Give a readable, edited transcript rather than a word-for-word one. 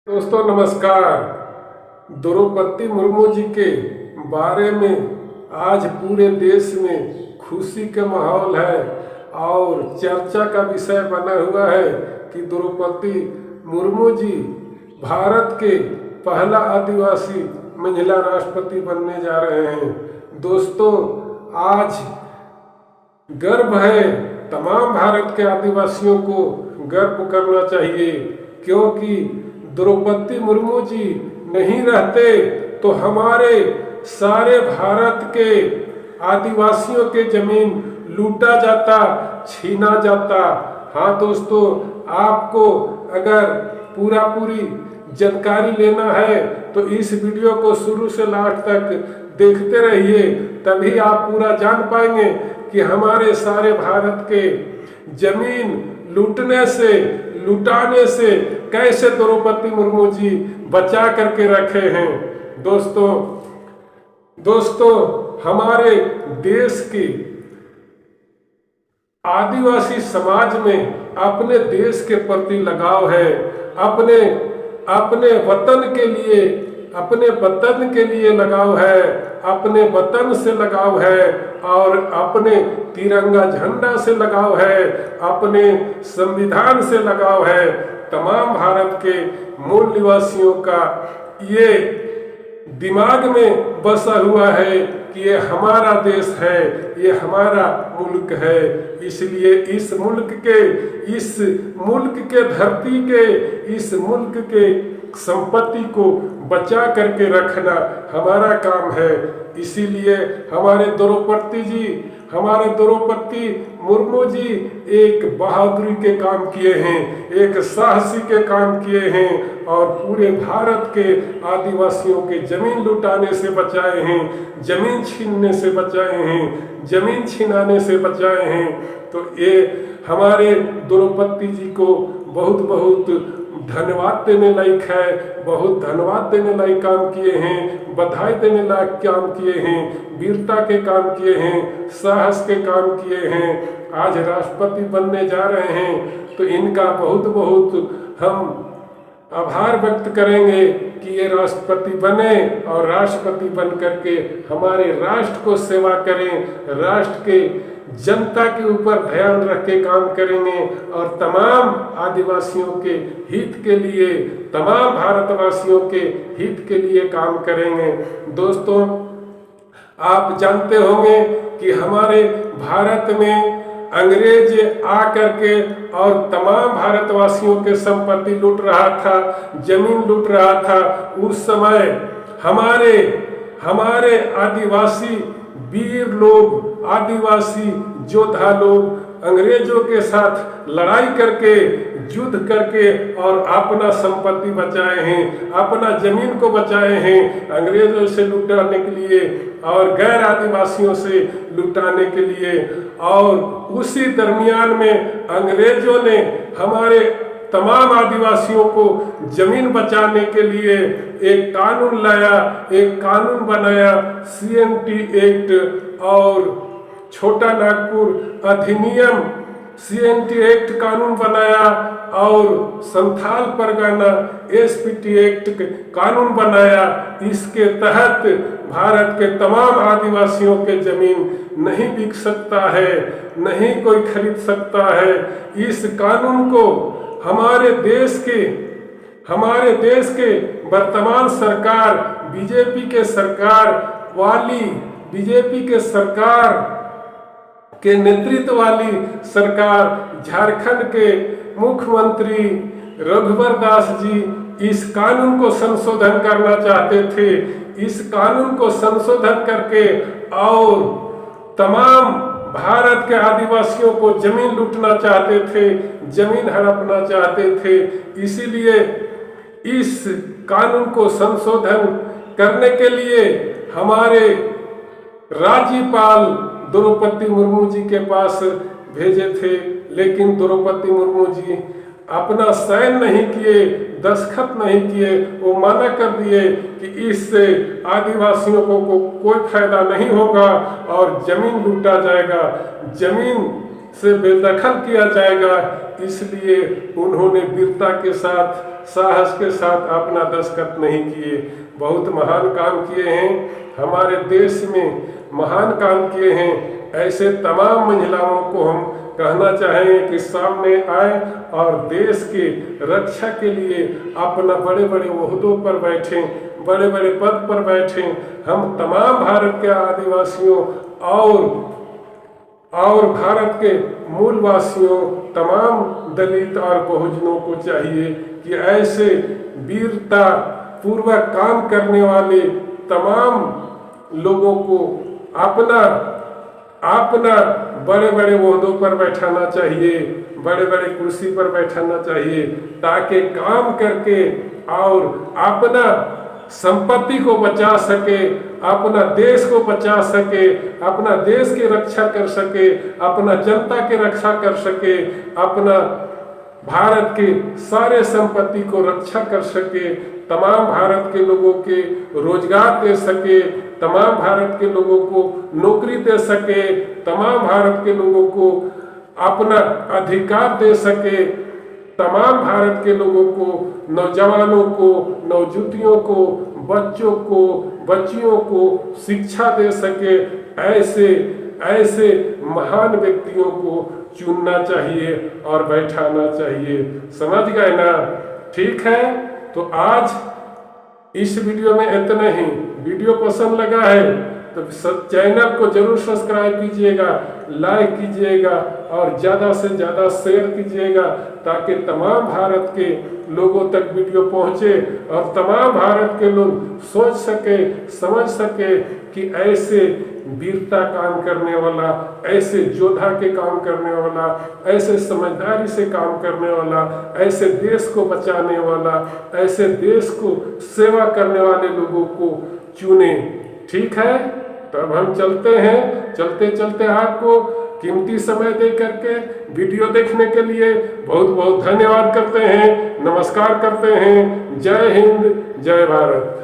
दोस्तों नमस्कार। द्रौपदी मुर्मू जी के बारे में आज पूरे देश में खुशी का माहौल है और चर्चा का विषय बना हुआ है कि द्रौपदी मुर्मू जी भारत के पहला आदिवासी महिला राष्ट्रपति बनने जा रहे हैं। दोस्तों आज गर्व है, तमाम भारत के आदिवासियों को गर्व करना चाहिए, क्योंकि द्रौपदी मुर्मू जी नहीं रहते तो हमारे सारे भारत के आदिवासियों के जमीन लूटा जाता, छीना जाता। हाँ दोस्तों, आपको अगर पूरी जानकारी लेना है तो इस वीडियो को शुरू से लास्ट तक देखते रहिए, तभी आप पूरा जान पाएंगे कि हमारे सारे भारत के जमीन लूटने से, लुटाने से कैसे द्रौपदी मुर्मू जी बचा करके रखे हैं। दोस्तों हमारे देश की आदिवासी समाज में अपने देश के प्रति लगाव है, अपने वतन के लिए, अपने वतन के लिए लगाव है, अपने वतन से लगाव है और अपने तिरंगा झंडा से लगाव है, अपने संविधान से लगाव है। तमाम भारत के मूल निवासियों का ये दिमाग में बसा हुआ है कि ये हमारा देश है, ये हमारा मुल्क है। इसलिए इस मुल्क के धरती के, इस मुल्क के संपत्ति को बचा करके रखना हमारा काम है। इसीलिए हमारे द्रौपदी मुर्मू जी एक बहादुरी के काम किए हैं, एक साहसी के काम किए हैं और पूरे भारत के आदिवासियों के जमीन लुटाने से बचाए हैं, जमीन छीनने से बचाए हैं, जमीन छीनाने से बचाए हैं। तो ये हमारे द्रौपदी जी को बहुत बहुत धन्यवाद देने लायक है, बहुत धन्यवाद देने लायक काम किए हैं, बधाई देने लायक काम किए हैं, वीरता के काम किए हैं, साहस के काम किए हैं। आज राष्ट्रपति बनने जा रहे हैं तो इनका बहुत बहुत हम आभार व्यक्त करेंगे कि ये राष्ट्रपति बने और राष्ट्रपति बन करके हमारे राष्ट्र को सेवा करें, राष्ट्र के जनता के ऊपर ध्यान रख के काम करेंगे और तमाम आदिवासियों के हित के लिए, तमाम भारतवासियों के हित के लिए काम करेंगे। दोस्तों आप जानते होंगे कि हमारे भारत में अंग्रेज आकर के और तमाम भारतवासियों के संपत्ति लूट रहा था, जमीन लूट रहा था। उस समय हमारे आदिवासी वीर लोग, आदिवासी योद्धा लोग अंग्रेजों के साथ लड़ाई करके, युद्ध करके और अपना संपत्ति बचाए हैं, अपना जमीन को बचाए हैं अंग्रेजों से लुटाने के लिए और गैर आदिवासियों से लुटाने के लिए। और उसी दरमियान में अंग्रेजों ने हमारे तमाम आदिवासियों को जमीन बचाने के लिए एक कानून लाया, एक कानून बनाया, CNT एक्ट और छोटा नागपुर अधिनियम, CNT एक्ट कानून बनाया और संथाल परगना SPT एक्ट कानून बनाया। इसके तहत भारत के तमाम आदिवासियों के जमीन नहीं बिक सकता है, नहीं कोई खरीद सकता है। इस कानून को हमारे देश के वर्तमान सरकार, बीजेपी के सरकार के नेतृत्व वाली सरकार, झारखंड के मुख्यमंत्री रघुवर दास जी इस कानून को संशोधन करना चाहते थे। इस कानून को संशोधन करके और तमाम भारत के आदिवासियों को जमीन लूटना चाहते थे, जमीन हड़पना चाहते थे। इसीलिए इस कानून को संशोधन करने के लिए हमारे राज्यपाल द्रौपदी मुर्मू जी के पास भेजे थे, लेकिन द्रौपदी मुर्मू जी अपना साइन नहीं किए, दस्तखत नहीं किए। वो मना कर दिए कि इससे आदिवासियों को कोई फायदा नहीं होगा और जमीन लूटा जाएगा, जमीन से बेदखल किया जाएगा, इसलिए उन्होंने वीरता के साथ, साहस के साथ अपना दस्तखत नहीं किए। बहुत महान काम किए हैं, हमारे देश में महान काम किए हैं। ऐसे तमाम महिलाओं को हम कहना चाहेंगे कि सामने आए और देश के रक्षा के लिए अपना बड़े बड़े ओहदों पर बैठें, बड़े बड़े पद पर बैठें। हम तमाम भारत के आदिवासियों और भारत के मूलवासियों, तमाम दलित और बहुजनों को चाहिए कि ऐसे वीरता पूर्वक काम करने वाले तमाम लोगों को अपना बड़े बड़े ओहदों पर बैठाना चाहिए, बड़े बड़े कुर्सी पर बैठाना चाहिए, ताकि काम करके और अपना संपत्ति को बचा सके, अपना देश को बचा सके, अपना देश की रक्षा कर सके, अपना जनता की रक्षा कर सके, अपना भारत के सारे संपत्ति को रक्षा कर सके, तमाम भारत के लोगों के रोजगार दे सके, तमाम भारत के लोगों को नौकरी दे सके, तमाम भारत के लोगों को अपना अधिकार दे सके, तमाम भारत के लोगों को, नौजवानों को, नवजुतियों को, बच्चों को, बच्चियों को शिक्षा दे सके। ऐसे महान व्यक्तियों को चुनना चाहिए और बैठाना चाहिए। समझ गए ना? ठीक है, तो आज इस वीडियो में इतना ही। वीडियो पसंद लगा है तो चैनल को जरूर सब्सक्राइब कीजिएगा, लाइक कीजिएगा और ज़्यादा से ज़्यादा शेयर कीजिएगा, ताकि तमाम भारत के लोगों तक वीडियो पहुँचे और तमाम भारत के लोग सोच सके, समझ सके कि ऐसे वीरता काम करने वाला, ऐसे योद्धा के काम करने वाला, ऐसे समझदारी से काम करने वाला, ऐसे देश को बचाने वाला, ऐसे देश को सेवा करने वाले लोगों को चुने। ठीक है, तब हम चलते हैं। चलते चलते आपको कीमती समय दे करके वीडियो देखने के लिए बहुत बहुत धन्यवाद करते हैं, नमस्कार करते हैं। जय हिंद, जय भारत।